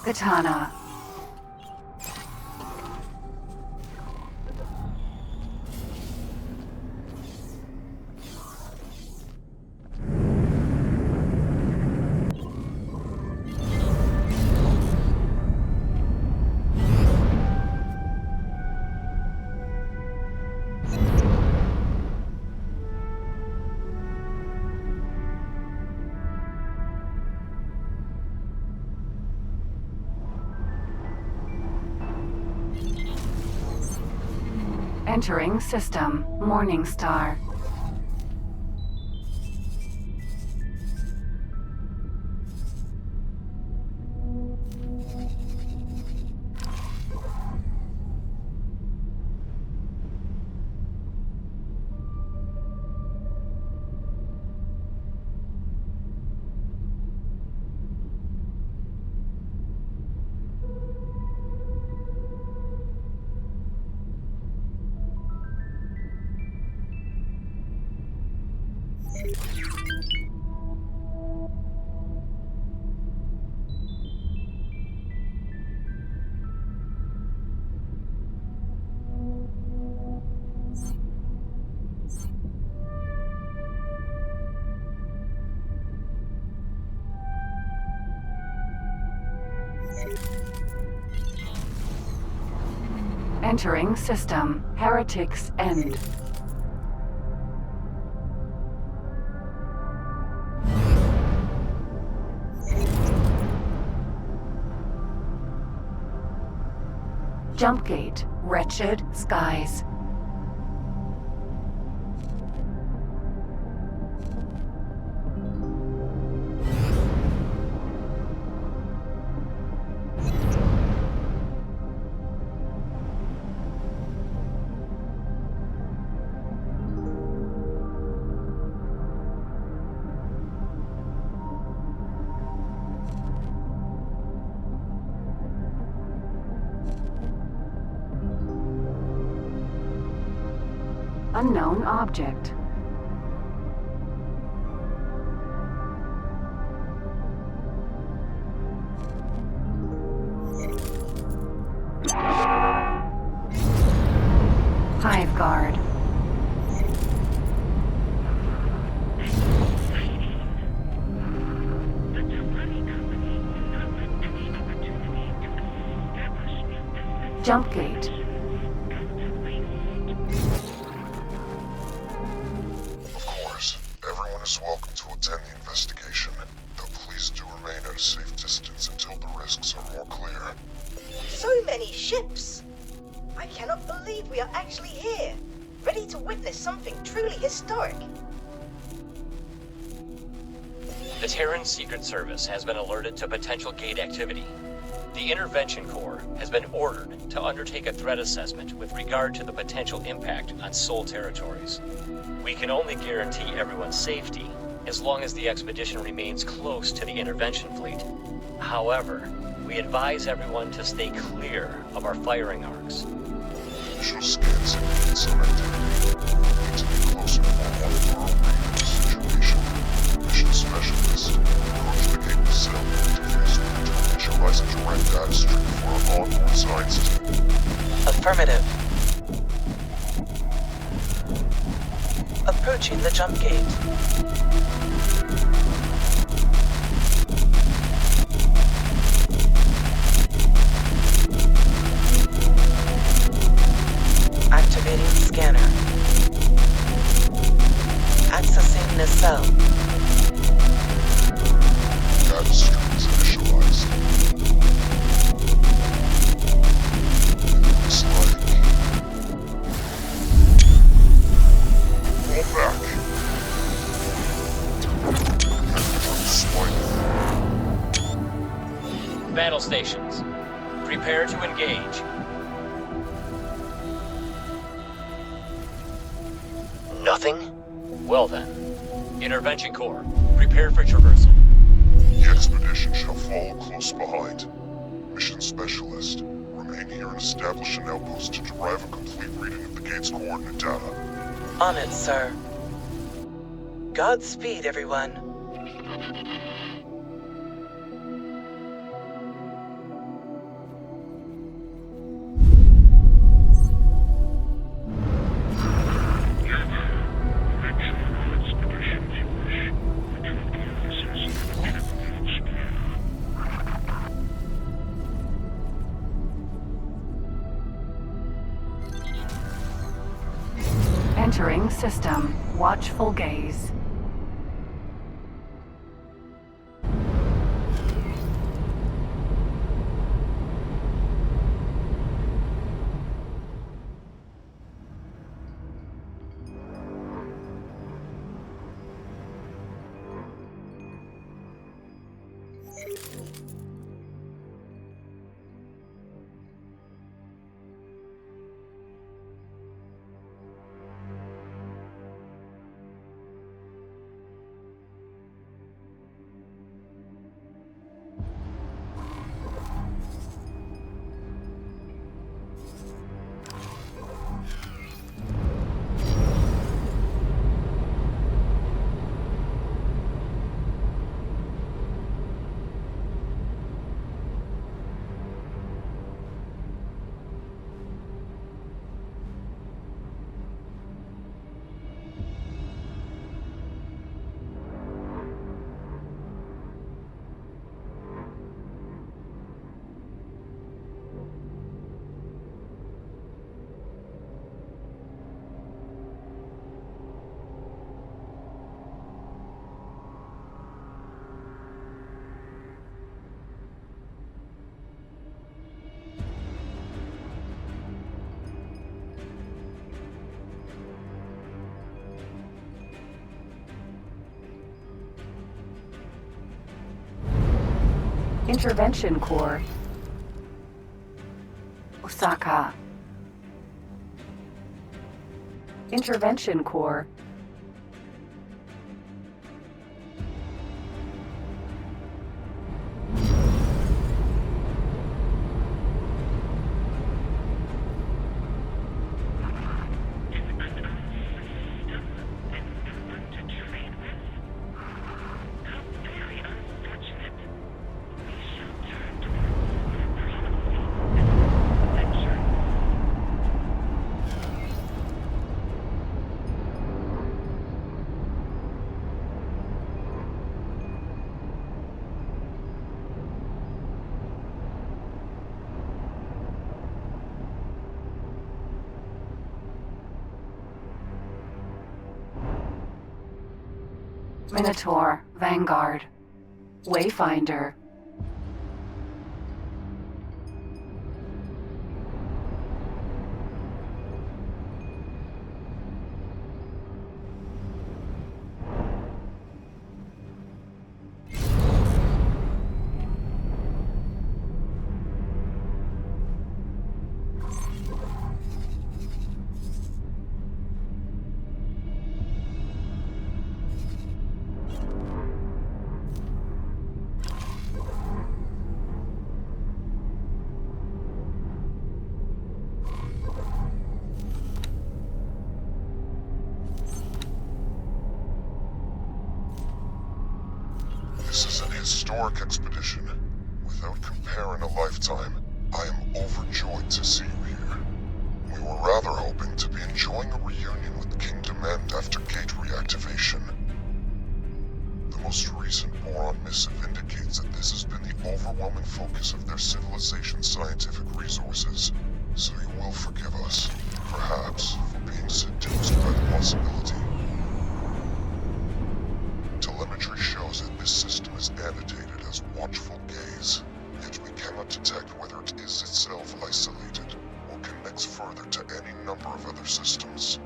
Katana. Entering system. Morningstar. Entering system. Heretic's End. Jump gate. Wretched skies. Unknown object. Hive guard. Jump gate. Everyone is welcome to attend the investigation, though please do remain at a safe distance until the risks are more clear. So many ships! I cannot believe we are actually here, ready to witness something truly historic. The Terran Secret Service has been alerted to potential gate activity. The Intervention Corps has been ordered to undertake a threat assessment with regard to the potential impact on Sol territories. We can only guarantee everyone's safety as long as the expedition remains close to the intervention fleet. However, we advise everyone to stay clear of our firing arcs. Initial scans indicate some activity. Need to be closer for a more thorough read of the situation. Mission specialist, approach the gate with cell interface to initialize a direct data stream for our onboard science team. Affirmative. Approaching the jump gate. Activating scanner. Accessing nacelle. Data stream is initialized. It looks like... Fall back. Battle stations. Prepare to engage. Nothing? Well then. Intervention Corps, prepare for traversal. The expedition shall follow close behind. Mission specialist, remain here and establish an outpost to derive a complete reading of the gate's coordinate data. On it, sir. Godspeed, everyone. Entering system. Watchful gaze. Intervention Core. Osaka. Intervention Core. Minotaur, Vanguard, Wayfinder. This is an historic expedition. Without compare in a lifetime, I am overjoyed to see you here. We were rather hoping to be enjoying a reunion with Kingdom End after gate reactivation. The most recent Boron missive indicates that this has been the overwhelming focus of their civilization's scientific resources, so you will forgive us, perhaps, for being seduced by the possibility. Telemetry shows that this system is annotated as watchful gaze, yet we cannot detect whether it is itself isolated or connects further to any number of other systems.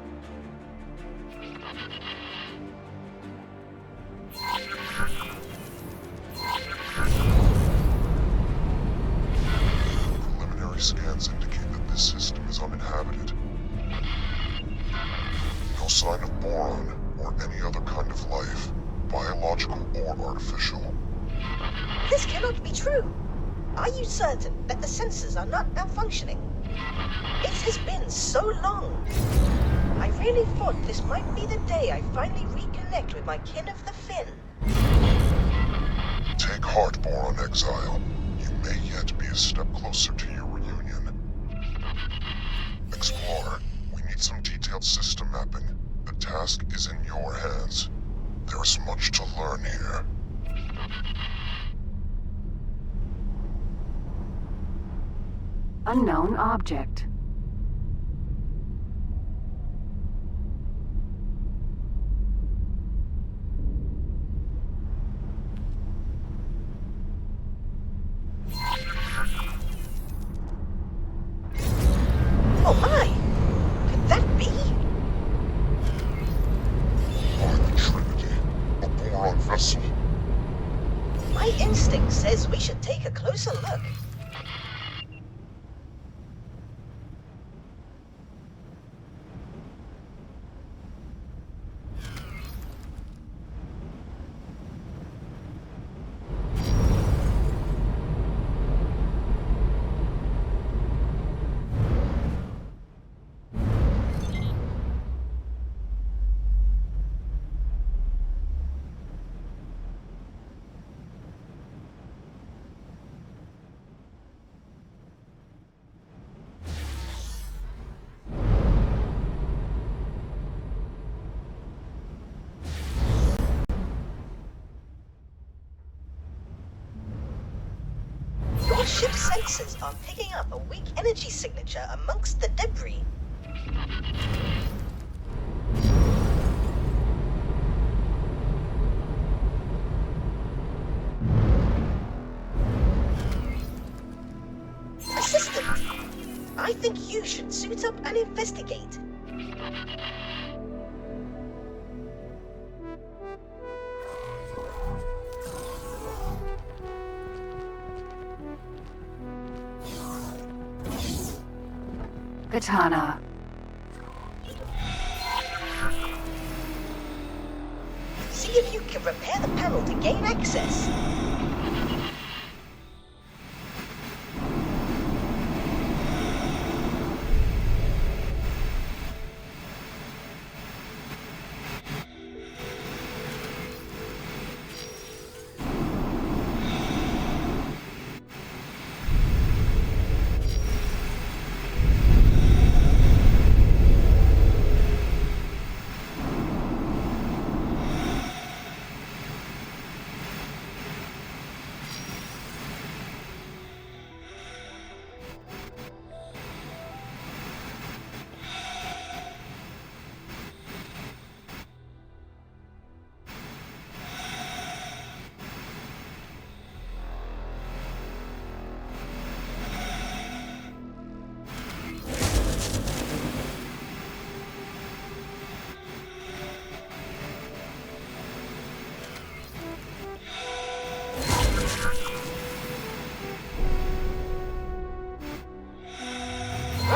Preliminary scans indicate that this system is uninhabited. No sign of boron or any other kind of life, biological or artificial. This cannot be true. Are you certain that the sensors are not malfunctioning? It has been so long. I really thought this might be the day I finally reconnect with my kin of the Fin. Take heart, Boron Exile. You may yet be a step closer to your reunion. Explorer, we need some detailed system mapping. The task is in your hands. There is much to learn here. Unknown object. ship's sensors are picking up a weak energy signature amongst the debris. Assistant, I think you should suit up and investigate. Katana. See if you can repair the panel to gain access.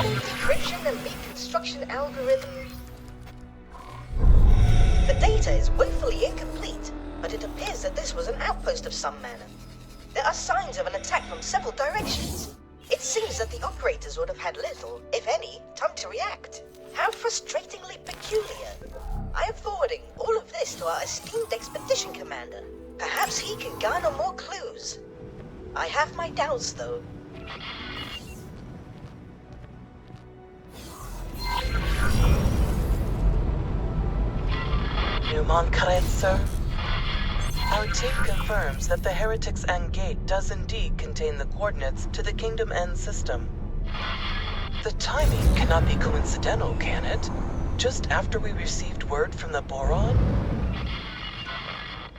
Decryption and reconstruction algorithm. The data is woefully incomplete, but it appears that this was an outpost of some manner. There are signs of an attack from several directions. It seems that the operators would have had little, if any, time to react. How frustratingly peculiar. I am forwarding all of this to our esteemed expedition commander. Perhaps he can garner more clues. I have my doubts, though. Newman Kret, sir. Our team confirms that the Heretic's End Gate does indeed contain the coordinates to the Kingdom End system. The timing cannot be coincidental, can it? Just after we received word from the Boron?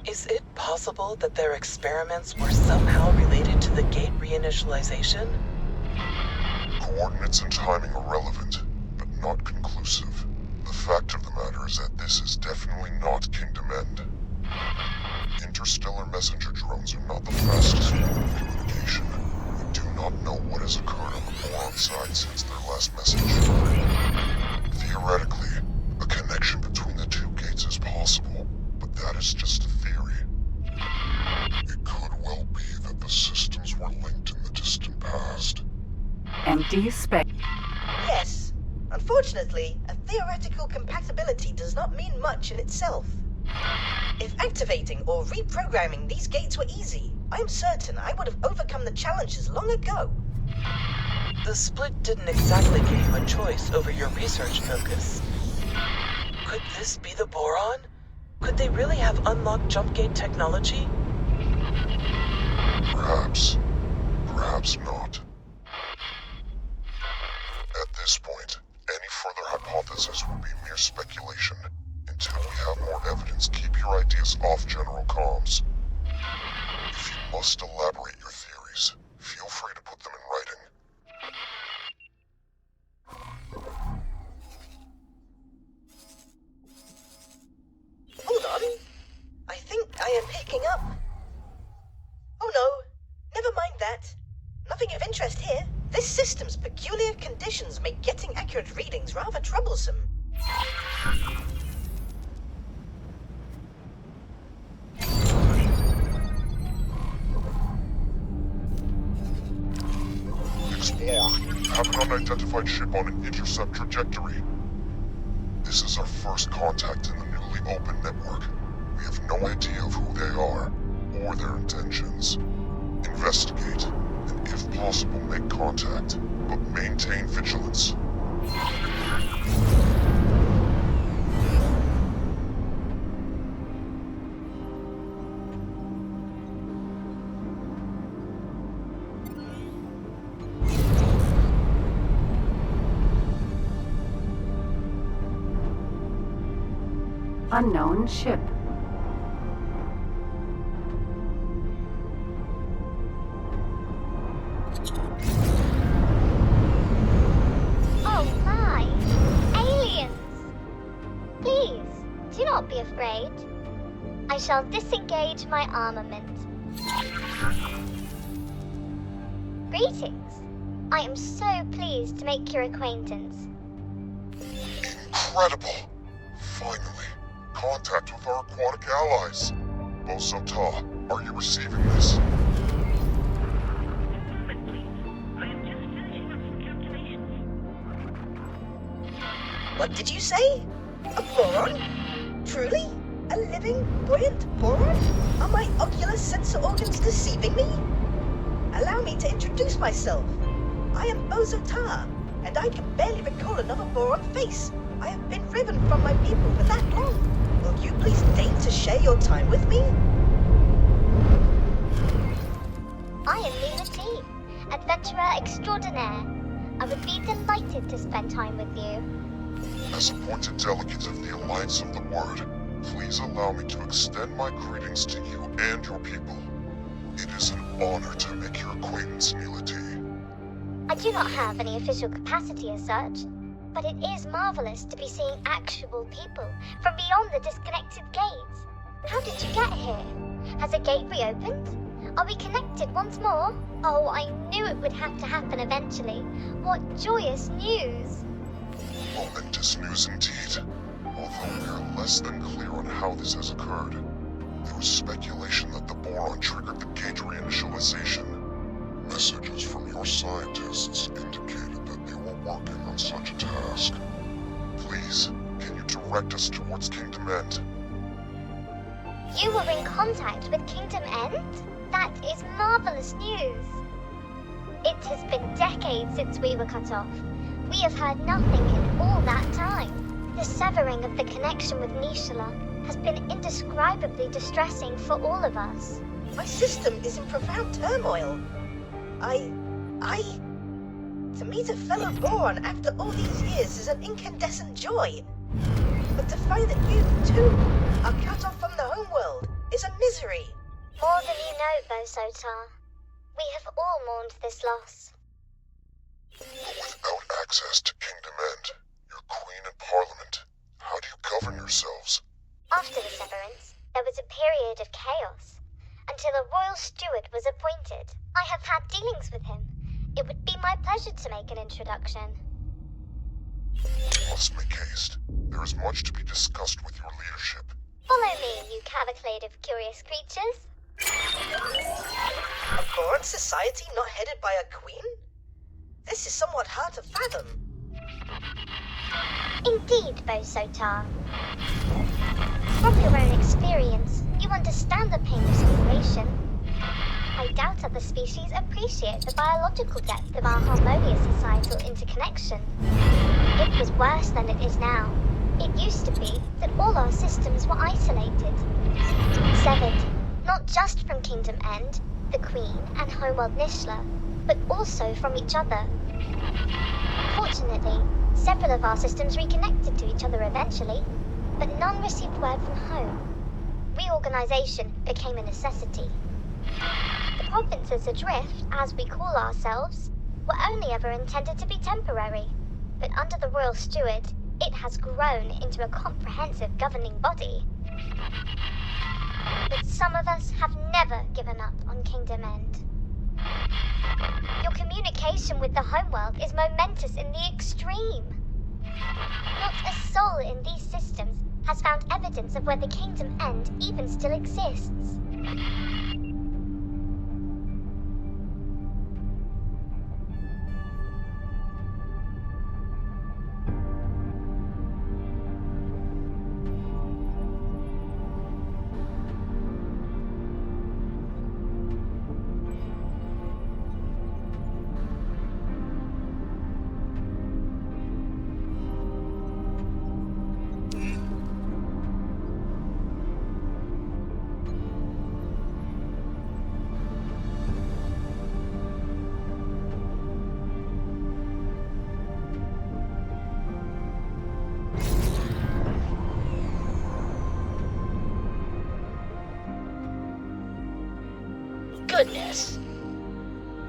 Is it possible that their experiments were somehow related to the gate reinitialization? Coordinates and timing are relevant, but not conclusive. The fact of the matter is that this is definitely not Kingdom End. Interstellar messenger drones are not the fastest form of communication. We do not know what has occurred on the Boron side since their last message. Theoretically, a connection between the two gates is possible, but that is just a theory. It could well be that the systems were linked in the distant past. Empty space. Yes. Unfortunately, a theoretical compatibility does not mean much in itself. If activating or reprogramming these gates were easy, I am certain I would have overcome the challenges long ago. The split didn't exactly give you a choice over your research focus. Could this be the Boron? Could they really have unlocked jump gate technology? Perhaps. Perhaps not. At this point, any further hypothesis will be mere speculation. Until we have more evidence, keep your ideas off general comms. If you must elaborate your theories, feel free to put them in writing. Hold on. I think I am picking up. Oh no, never mind that. Nothing of interest here. This system's peculiar conditions make getting accurate readings rather troublesome. Explore. Have an unidentified ship on an intercept trajectory. This is our first contact in the newly opened network. We have no idea of who they are, or their intentions. Investigate, and if possible make contact, but maintain vigilance. Unknown ship. Oh my! Aliens! Please, do not be afraid. I shall disengage my armament. Greetings. I am so pleased to make your acquaintance. Incredible! Finally, contact with our aquatic allies. Bosota, are you receiving this? What did you say? A boron? Truly? A living, buoyant boron? Are my ocular sensor organs deceiving me? Allow me to introduce myself. I am Bosota, and I can barely recall another boron face. I have been driven from my people for that long. Will you please deign to share your time with me? I am Luna T, adventurer extraordinaire. I would be delighted to spend time with you. As appointed delegate of the Alliance of the Word, please allow me to extend my greetings to you and your people. It is an honor to make your acquaintance, Neela T. I do not have any official capacity as such, but it is marvelous to be seeing actual people from beyond the disconnected gates. How did you get here? Has a gate reopened? Are we connected once more? Oh, I knew it would have to happen eventually. What joyous news! Momentous news indeed. Although we are less than clear on how this has occurred, there was speculation that the boron triggered the gate reinitialization. Messages from your scientists indicated that they were working on such a task. Please, can you direct us towards Kingdom End? You were in contact with Kingdom End? That is marvelous news. It has been decades since we were cut off. We have heard nothing in all that time. The severing of the connection with Nishala has been indescribably distressing for all of us. My system is in profound turmoil. To meet a fellow boron after all these years is an incandescent joy. But to find that you, too, are cut off from the homeworld is a misery. More than you know, Bosota. We have all mourned this loss. But without access to Kingdom End, your Queen and Parliament, how do you govern yourselves? After the severance, there was a period of chaos, until a royal steward was appointed. I have had dealings with him. It would be my pleasure to make an introduction. You must make haste. There is much to be discussed with your leadership. Follow me, you cavalcade of curious creatures. A boron society not headed by a queen? This is somewhat hard to fathom. Indeed, Bosota. From your own experience, you understand the pain of separation. I doubt other species appreciate the biological depth of our harmonious societal interconnection. It was worse than it is now. It used to be that all our systems were isolated. Severed, not just from Kingdom End, the Queen and homeworld Nishala, but also from each other. Fortunately, several of our systems reconnected to each other eventually, but none received word from home. Reorganization became a necessity. The provinces adrift, as we call ourselves, were only ever intended to be temporary, but under the royal steward, it has grown into a comprehensive governing body. But some of us have never given up on Kingdom End. Your communication with the homeworld is momentous in the extreme. Not a soul in these systems has found evidence of where the Kingdom End even still exists.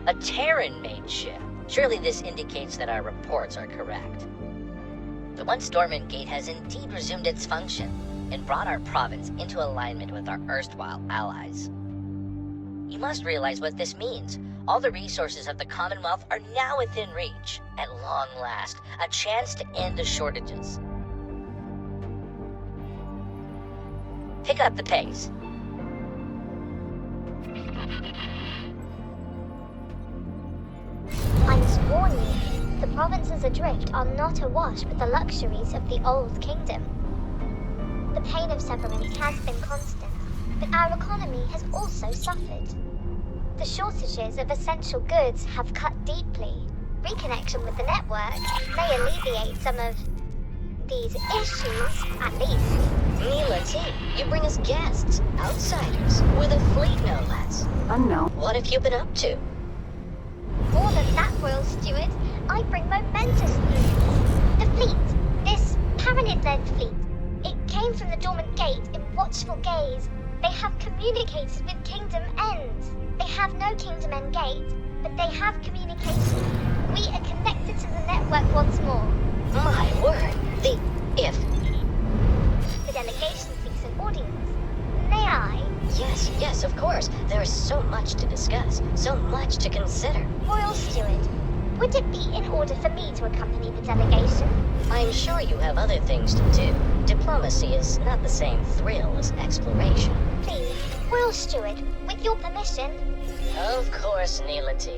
A Terran-made ship. Surely this indicates that our reports are correct. The once dormant gate has indeed resumed its function and brought our province into alignment with our erstwhile allies. You must realize what this means. All the resources of the Commonwealth are now within reach. At long last, a chance to end the shortages. Pick up the pace. I must warn you, the provinces adrift are not awash with the luxuries of the old kingdom. The pain of severance has been constant, but our economy has also suffered. The shortages of essential goods have cut deeply. Reconnection with the network may alleviate some of these issues, at least. Mila T, you bring us guests, outsiders, with a fleet no less. Unknown. What have you been up to? More than that, Royal Steward, I bring momentous news. The fleet, this Paranid-led fleet, it came from the Dormant Gate in watchful gaze. They have communicated with Kingdom End. They have no Kingdom End gate, but they have communication. We are connected to the network once more. My word, if... The delegation seeks an audience. May I? Yes, of course. There is so much to discuss, so much to consider. Royal Steward, would it be in order for me to accompany the delegation? I'm sure you have other things to do. Diplomacy is not the same thrill as exploration. Please, Royal Steward, with your permission. Of course, Neela T.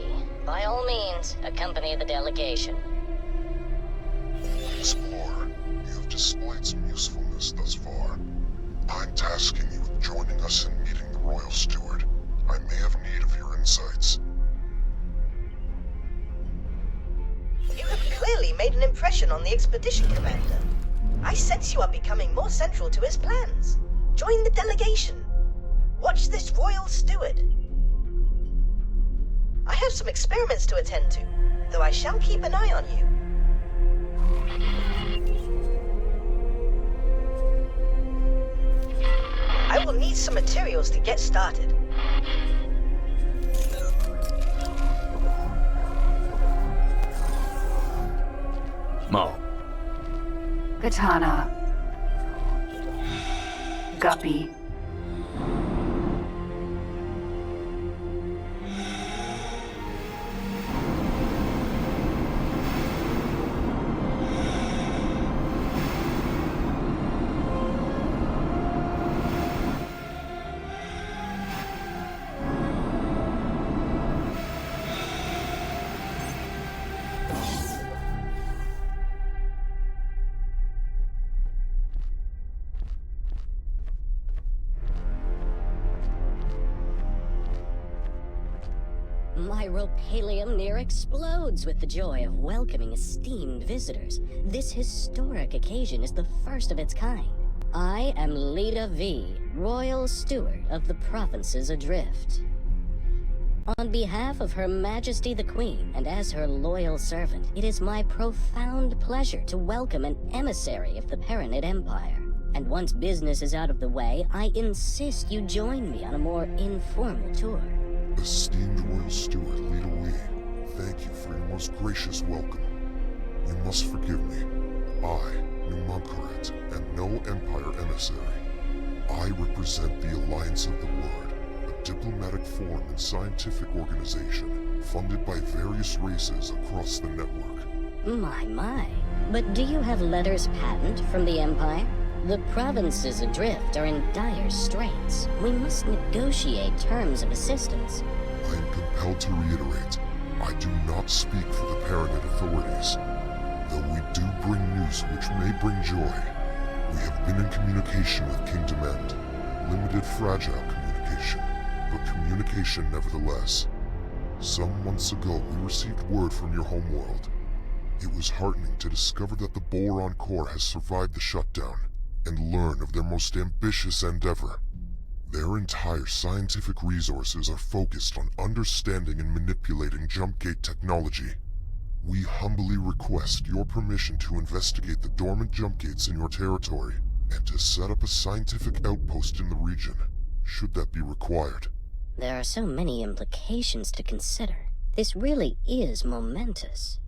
By all means, accompany the delegation. Explorer, you have displayed some usefulness thus far. I'm tasking you with joining us in meeting the Royal Steward. I may have need of your insights. You have clearly made an impression on the expedition commander. I sense you are becoming more central to his plans. Join the delegation. Watch this Royal Steward. I have some experiments to attend to, though I shall keep an eye on you. I will need some materials to get started. Mo. Katana. Guppy. My ropalium near explodes with the joy of welcoming esteemed visitors. This historic occasion is the first of its kind. I am Lita V, Royal Steward of the Provinces Adrift. On behalf of Her Majesty the Queen, and as her loyal servant, it is my profound pleasure to welcome an emissary of the Paranid Empire. And once business is out of the way, I insist you join me on a more informal tour. Esteemed Royal Steward Lita Wee, thank you for your most gracious welcome. You must forgive me. I, Numunkaret, am no Empire emissary. I represent the Alliance of the Word, a diplomatic forum and scientific organization funded by various races across the network. My. But do you have letters patent from the Empire? The provinces adrift are in dire straits. We must negotiate terms of assistance. I am compelled to reiterate, I do not speak for the Paranid authorities. Though we do bring news which may bring joy, we have been in communication with Kingdom End. Limited, fragile communication, but communication nevertheless. Some months ago, we received word from your homeworld. It was heartening to discover that the Boron Core has survived the shutdown, and learn of their most ambitious endeavor. Their entire scientific resources are focused on understanding and manipulating jump gate technology. We humbly request your permission to investigate the dormant jump gates in your territory, and to set up a scientific outpost in the region, should that be required. There are so many implications to consider. This really is momentous.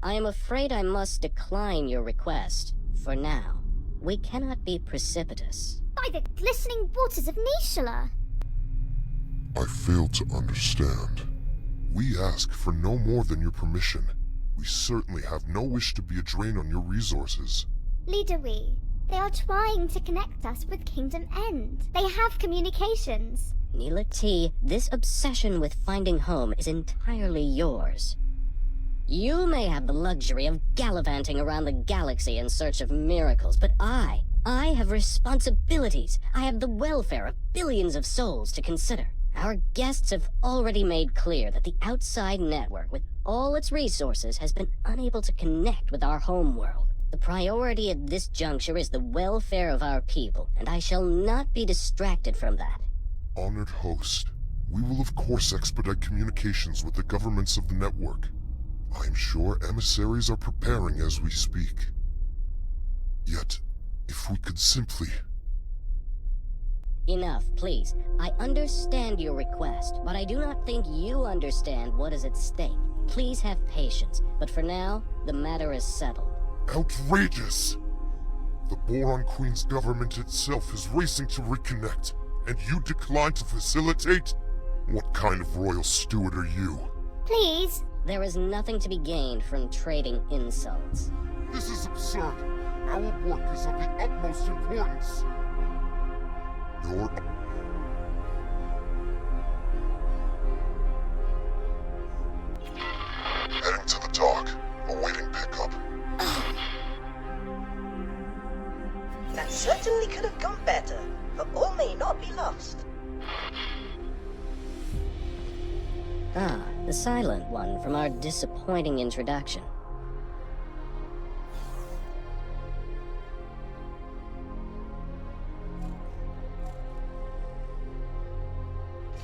I am afraid I must decline your request, for now. We cannot be precipitous. By the glistening waters of Nishala! I fail to understand. We ask for no more than your permission. We certainly have no wish to be a drain on your resources. Leader We, they are trying to connect us with Kingdom End. They have communications. Neela T, this obsession with finding home is entirely yours. You may have the luxury of gallivanting around the galaxy in search of miracles, but I have responsibilities. I have the welfare of billions of souls to consider. Our guests have already made clear that the outside network, with all its resources, has been unable to connect with our homeworld. The priority at this juncture is the welfare of our people, and I shall not be distracted from that. Honored host, we will of course expedite communications with the governments of the network. I am sure emissaries are preparing as we speak. Yet, if we could simply... Enough, please. I understand your request, but I do not think you understand what is at stake. Please have patience, but for now, the matter is settled. Outrageous! The Boron Queen's government itself is racing to reconnect, and you decline to facilitate? What kind of royal steward are you? Please? There is nothing to be gained from trading insults. This is absurd. Our work is of the utmost importance. Your... Heading to the dock, awaiting pickup. That certainly could have gone better, but all may not be lost. Ah, the silent one from our disappointing introduction.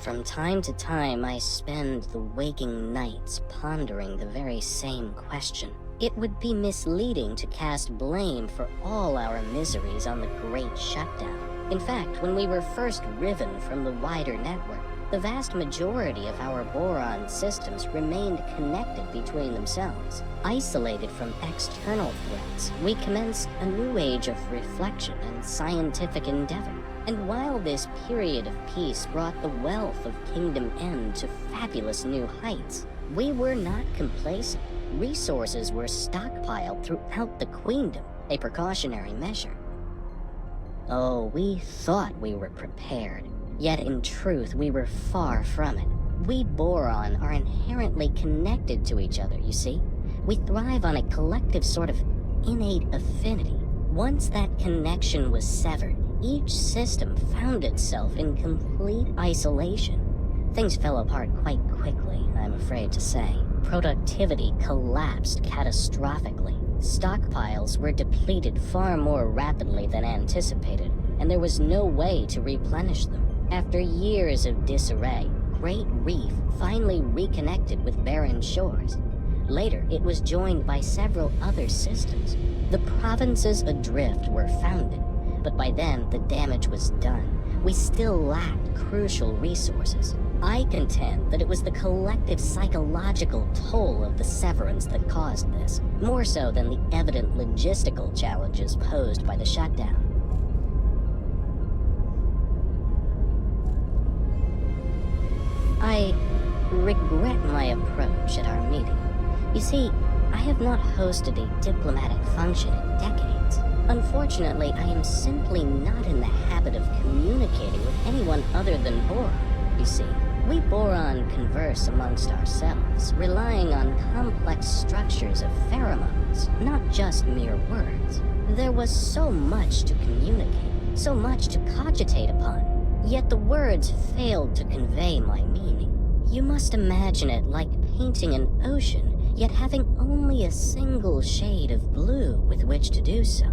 From time to time, I spend the waking nights pondering the very same question. It would be misleading to cast blame for all our miseries on the Great Shutdown. In fact, when we were first riven from the wider network, the vast majority of our boron systems remained connected between themselves. Isolated from external threats, we commenced a new age of reflection and scientific endeavor. And while this period of peace brought the wealth of Kingdom End to fabulous new heights, we were not complacent. Resources were stockpiled throughout the Queendom, a precautionary measure. Oh, we thought we were prepared. Yet in truth, we were far from it. We boron are inherently connected to each other, you see? We thrive on a collective sort of innate affinity. Once that connection was severed, each system found itself in complete isolation. Things fell apart quite quickly, I'm afraid to say. Productivity collapsed catastrophically. Stockpiles were depleted far more rapidly than anticipated, and there was no way to replenish them. After years of disarray, Great Reef finally reconnected with barren shores. Later, it was joined by several other systems. The provinces adrift were founded, but by then the damage was done. We still lacked crucial resources. I contend that it was the collective psychological toll of the severance that caused this, more so than the evident logistical challenges posed by the shutdown. I regret my approach at our meeting. You see, I have not hosted a diplomatic function in decades. Unfortunately, I am simply not in the habit of communicating with anyone other than Boron. You see, we Boron converse amongst ourselves, relying on complex structures of pheromones, not just mere words. There was so much to communicate, so much to cogitate upon, yet the words failed to convey my meaning. You must imagine it like painting an ocean, yet having only a single shade of blue with which to do so.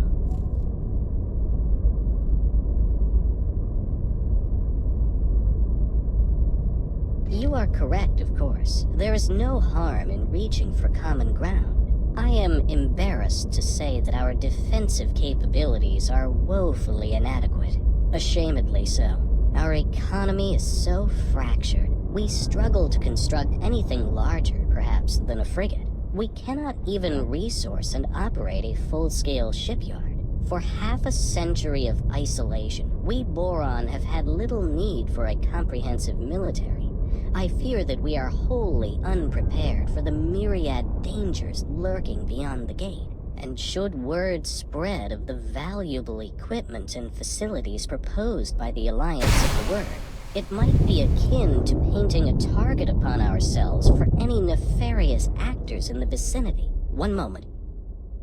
You are correct, of course. There is no harm in reaching for common ground. I am embarrassed to say that our defensive capabilities are woefully inadequate. Ashamedly so. Our economy is so fractured, We struggle to construct anything larger, perhaps, than a frigate. We cannot even resource and operate a full-scale shipyard. For half a century of isolation, we Boron have had little need for a comprehensive military. I fear that we are wholly unprepared for the myriad dangers lurking beyond the gate. And should word spread of the valuable equipment and facilities proposed by the Alliance of the Word, it might be akin to painting a target upon ourselves for any nefarious actors in the vicinity. One moment.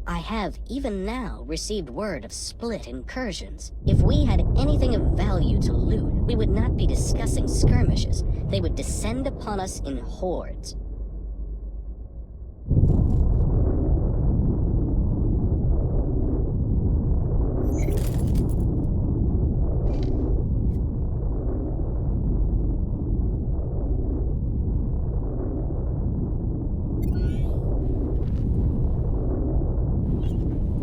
I have, even now, received word of split incursions. If we had anything of value to loot, we would not be discussing skirmishes. They would descend upon us in hordes.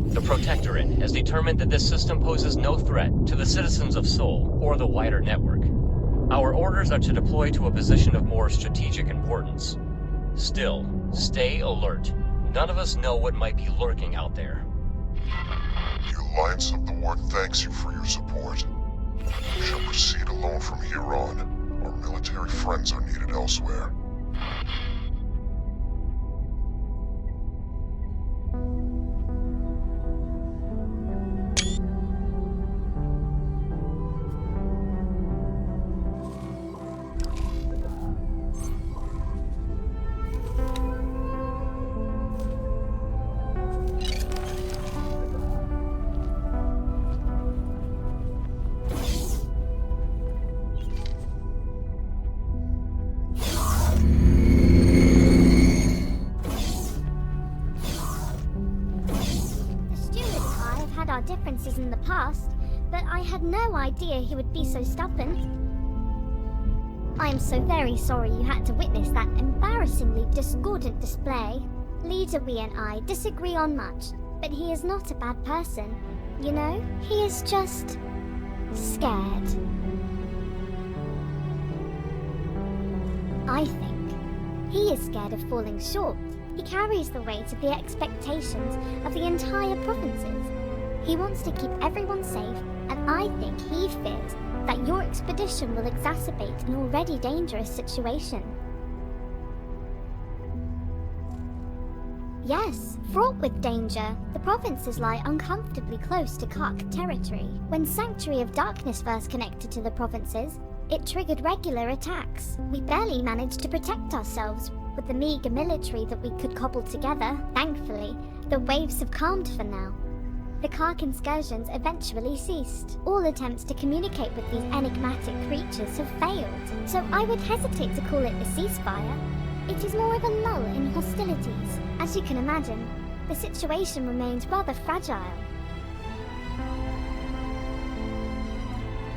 The Protectorate has determined that this system poses no threat to the citizens of Sol or the wider network. Our orders are to deploy to a position of more strategic importance. Still, stay alert. None of us know what might be lurking out there. The Alliance of the Word thanks you for your support. We shall proceed alone from here on. Our military friends are needed elsewhere. Differences in the past, but I had no idea he would be so stubborn. I am so very sorry you had to witness that embarrassingly discordant display. Leader Wee and I disagree on much, but he is not a bad person. You know, he is just scared. I think he is scared of falling short. He carries the weight of the expectations of the entire provinces. He wants to keep everyone safe, and I think he fears that your expedition will exacerbate an already dangerous situation. Yes, fraught with danger, the provinces lie uncomfortably close to Kark territory. When Sanctuary of Darkness first connected to the provinces, it triggered regular attacks. We barely managed to protect ourselves with the meager military that we could cobble together. Thankfully, the waves have calmed for now. The Kark incursions eventually ceased. All attempts to communicate with these enigmatic creatures have failed, so I would hesitate to call it a ceasefire. It is more of a lull in hostilities. As you can imagine, the situation remains rather fragile.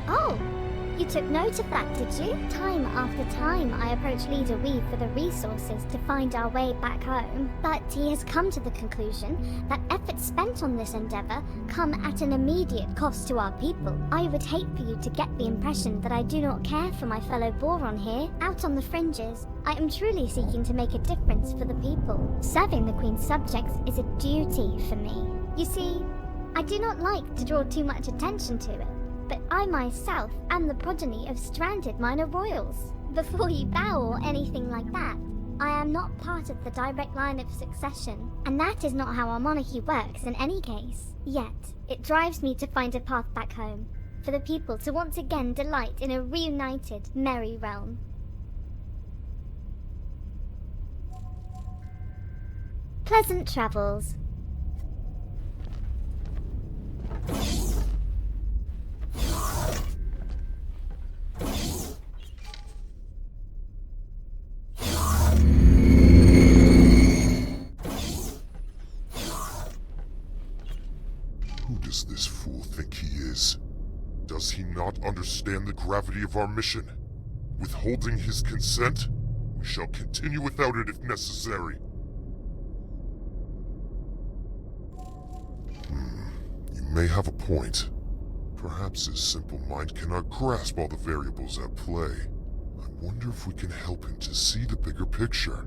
Oh! You took note of that, did you? Time after time I approach Leader Wee for the resources to find our way back home, but he has come to the conclusion that efforts spent on this endeavor come at an immediate cost to our people. I would hate for you to get the impression that I do not care for my fellow Boron here. Out on the fringes, I am truly seeking to make a difference for the people. Serving the Queen's subjects is a duty for me. You see, I do not like to draw too much attention to it, but I myself am the progeny of stranded minor royals. Before you bow or anything like that, I am not part of the direct line of succession, and that is not how our monarchy works in any case. Yet, it drives me to find a path back home, for the people to once again delight in a reunited, merry realm. Pleasant travels. Who does this fool think he is? Does he not understand the gravity of our mission? Withholding his consent? We shall continue without it if necessary. You may have a point. Perhaps his simple mind cannot grasp all the variables at play. I wonder if we can help him to see the bigger picture.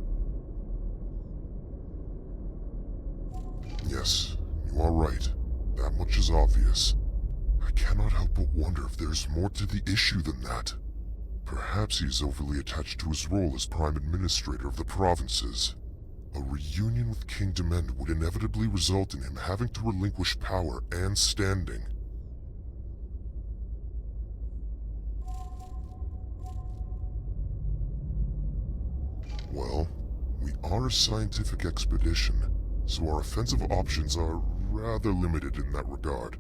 Yes, you are right. That much is obvious. I cannot help but wonder if there's more to the issue than that. Perhaps he is overly attached to his role as Prime Administrator of the provinces. A reunion with Kingdom End would inevitably result in him having to relinquish power and standing. Well, we are a scientific expedition, so our offensive options are rather limited in that regard.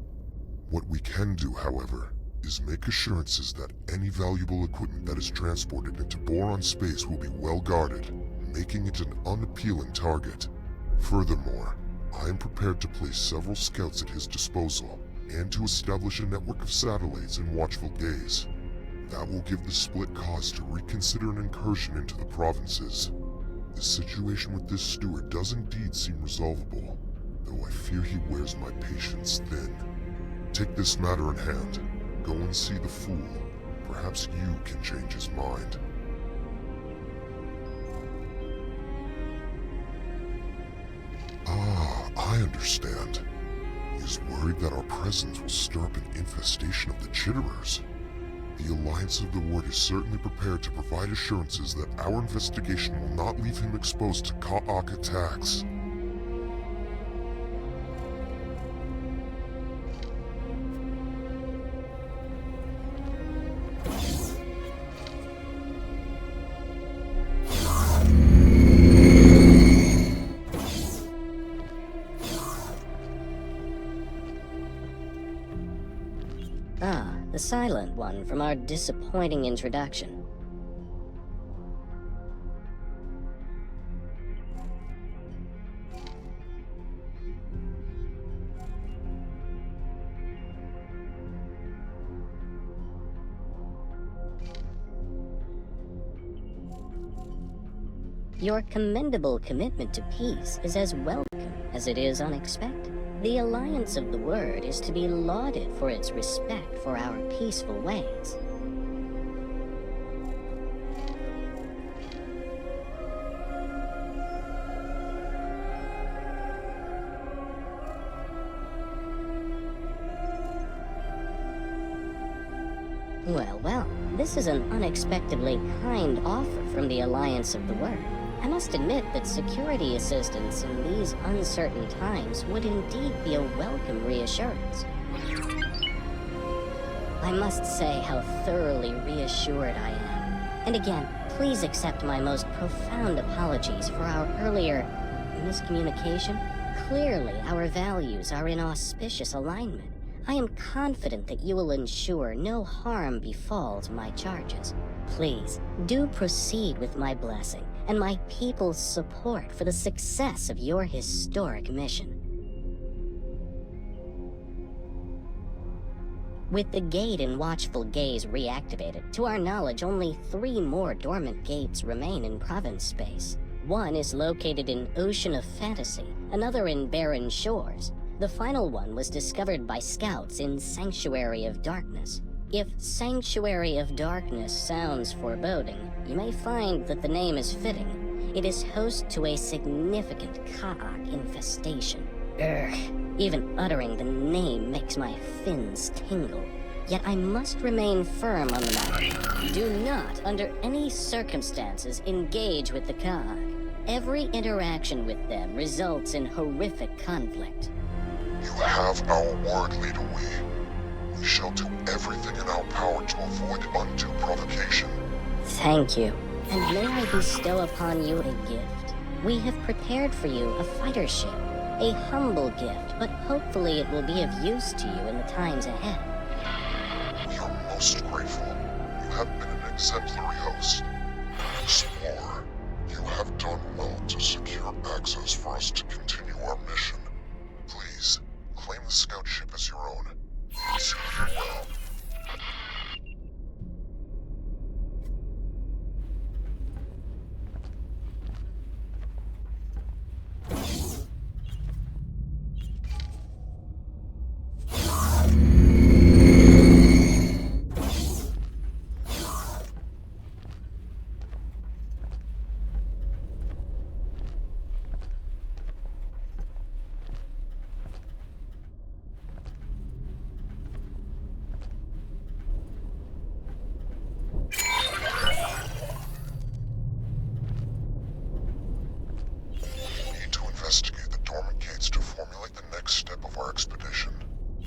What we can do, however, is make assurances that any valuable equipment that is transported into Boron space will be well guarded, making it an unappealing target. Furthermore, I am prepared to place several scouts at his disposal, and to establish a network of satellites in watchful gaze. That will give the split cause to reconsider an incursion into the provinces. The situation with this steward does indeed seem resolvable, though I fear he wears my patience thin. Take this matter in hand. Go and see the fool. Perhaps you can change his mind. Ah, I understand. He is worried that our presence will stir up an infestation of the Chitterers. The Alliance of the Word is certainly prepared to provide assurances that our investigation will not leave him exposed to Ka'ak attacks. The silent one from our disappointing introduction. Your commendable commitment to peace is as welcome as it is unexpected. The Alliance of the Word is to be lauded for its respect for our peaceful ways. Well, this is an unexpectedly kind offer from the Alliance of the Word. I must admit that security assistance in these uncertain times would indeed be a welcome reassurance. I must say how thoroughly reassured I am. And again, please accept my most profound apologies for our earlier miscommunication. Clearly, our values are in auspicious alignment. I am confident that you will ensure no harm befalls my charges. Please, do proceed with my blessing and my people's support for the success of your historic mission. With the gate and watchful gaze reactivated, to our knowledge only 3 more dormant gates remain in province space. One is located in Ocean of Fantasy, another in Barren Shores. The final one was discovered by scouts in Sanctuary of Darkness. If Sanctuary of Darkness sounds foreboding, you may find that the name is fitting. It is host to a significant Ka'ak infestation. Even uttering the name makes my fins tingle. Yet I must remain firm on the matter. Do not, under any circumstances, engage with the Ka'ak. Every interaction with them results in horrific conflict. You have our word, Leader Wee. We shall do everything in our power to avoid undue provocation. Thank you. And may I bestow upon you a gift? We have prepared for you a fighter ship. A humble gift, but hopefully it will be of use to you in the times ahead. We are most grateful. You have been an exemplary host. Explorer, you have done well to secure access for us to continue our mission. Please, claim the scout ship as your own. Serve you well. the next step of our expedition.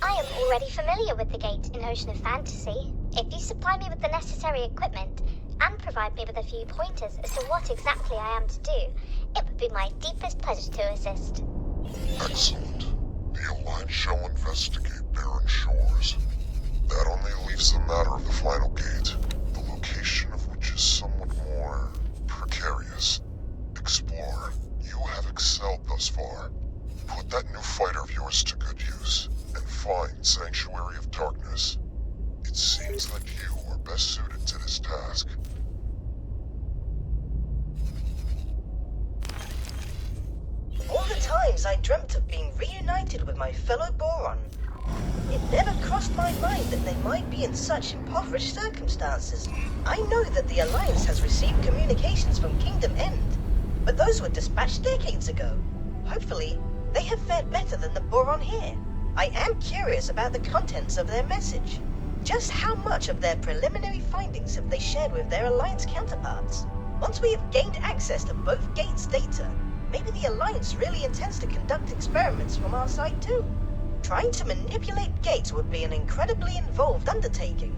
I am already familiar with the gate in Ocean of Fantasy. If you supply me with the necessary equipment and provide me with a few pointers as to what exactly I am to do, it would be my deepest pleasure to assist. Excellent. The Alliance shall investigate barren shores. That only leaves the matter of the final gate, the location of which is somewhat more precarious. Explore. You have excelled thus far. Put that new fighter of yours to good use, and find Sanctuary of Darkness. It seems that you are best suited to this task. All the times I dreamt of being reunited with my fellow Boron, it never crossed my mind that they might be in such impoverished circumstances. I know that the Alliance has received communications from Kingdom End, but those were dispatched decades ago. Hopefully, they have fared better than the Boron here. I am curious about the contents of their message. Just how much of their preliminary findings have they shared with their Alliance counterparts? Once we have gained access to both gates' data, maybe the Alliance really intends to conduct experiments from our side too. Trying to manipulate gates would be an incredibly involved undertaking.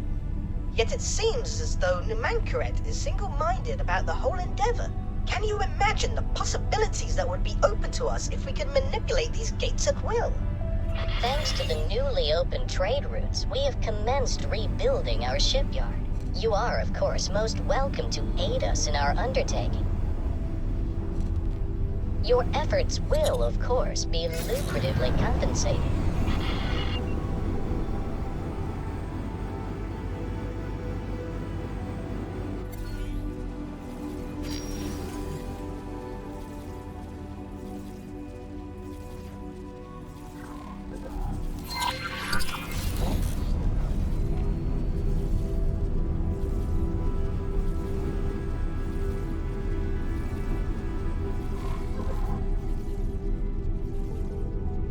Yet it seems as though Numankaret is single-minded about the whole endeavor. Can you imagine the possibilities that would be open to us if we could manipulate these gates at will? Thanks to the newly opened trade routes, we have commenced rebuilding our shipyard. You are, of course, most welcome to aid us in our undertaking. Your efforts will, of course, be lucratively compensated.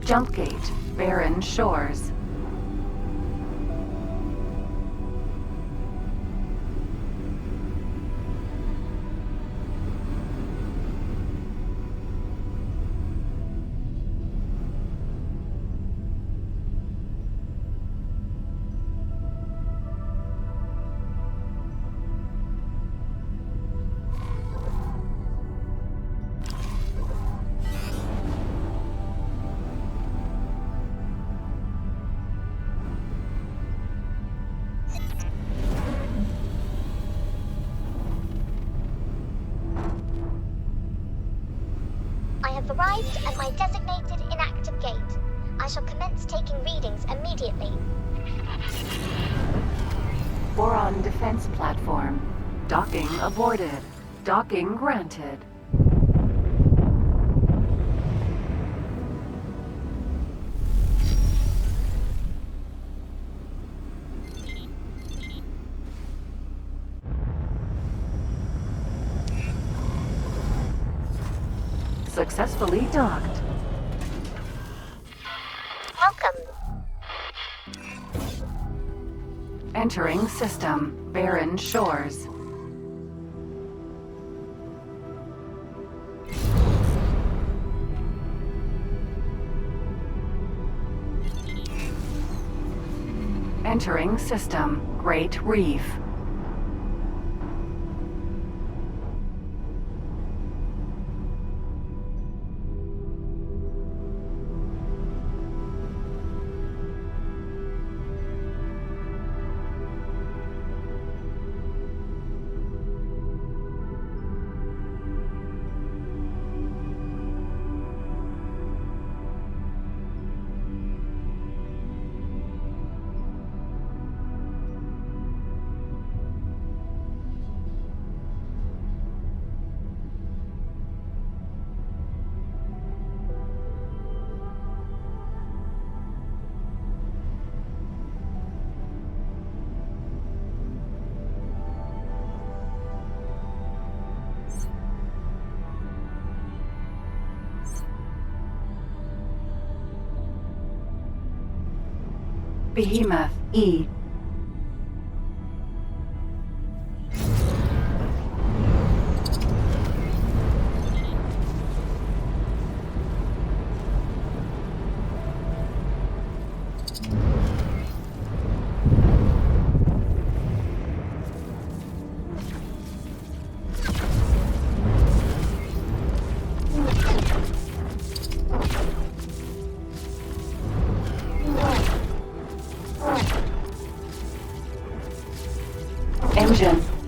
Jump gate, barren shores. I have arrived at my designated inactive gate. I shall commence taking readings immediately. Boron defense platform. Docking aborted. Docking granted. Successfully docked. Welcome. Entering system. Barren shores. Entering system. Great Reef. Behemoth E. engine.